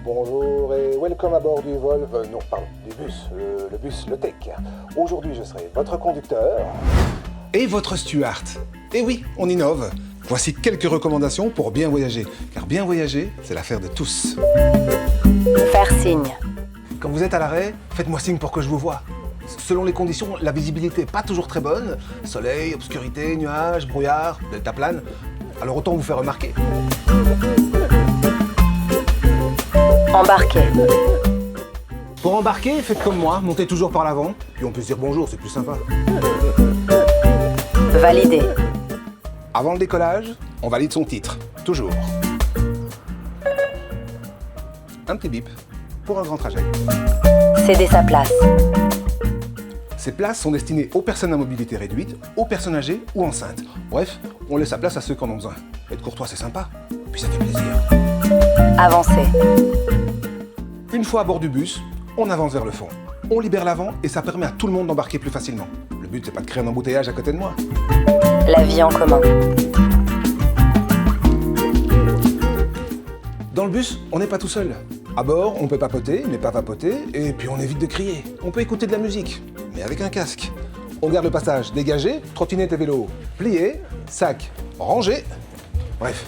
bonjour et welcome à bord du vol, non pardon, du bus, le bus Le Tech. Aujourd'hui je serai votre conducteur. Et votre steward. Et oui, on innove. Voici quelques recommandations pour bien voyager. Car bien voyager, c'est l'affaire de tous. Faire signe. Quand vous êtes à l'arrêt, faites-moi signe pour que je vous voie. Selon les conditions, la visibilité n'est pas toujours très bonne. Soleil, obscurité, nuages, brouillard, deltaplane. Alors autant vous faire remarquer. Embarquer. Pour embarquer, faites comme moi, montez toujours par l'avant. Puis on peut se dire bonjour, c'est plus sympa. Valider. Avant le décollage, on valide son titre. Toujours. Un petit bip pour un grand trajet. Céder sa place. Ces places sont destinées aux personnes à mobilité réduite, aux personnes âgées ou enceintes. Bref, on laisse sa place à ceux qui en ont besoin. Être courtois, c'est sympa. Puis ça fait plaisir. Avancer. Une fois à bord du bus, on avance vers le fond. On libère l'avant et ça permet à tout le monde d'embarquer plus facilement. Le but, c'est pas de créer un embouteillage à côté de moi. La vie en commun. Dans le bus, on n'est pas tout seul. À bord, on peut papoter, mais pas vapoter, et puis on évite de crier. On peut écouter de la musique, mais avec un casque. On garde le passage dégagé, trottinette et vélo plié, sac rangé. Bref,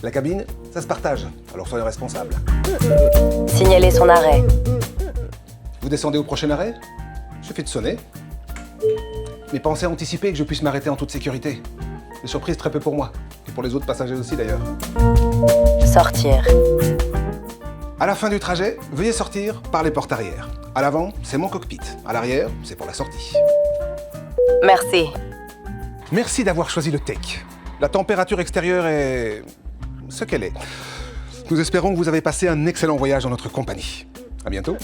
la cabine, ça se partage, alors soyez responsables. Signaler son arrêt. Vous descendez au prochain arrêt? Suffit de sonner. Mais pensez à anticiper que je puisse m'arrêter en toute sécurité. Des surprises très peu pour moi, et pour les autres passagers aussi d'ailleurs. Sortir. À la fin du trajet, veuillez sortir par les portes arrière. À l'avant, c'est mon cockpit. À l'arrière, c'est pour la sortie. Merci. Merci d'avoir choisi le Tech. La température extérieure est ce qu'elle est. Nous espérons que vous avez passé un excellent voyage en notre compagnie. À bientôt.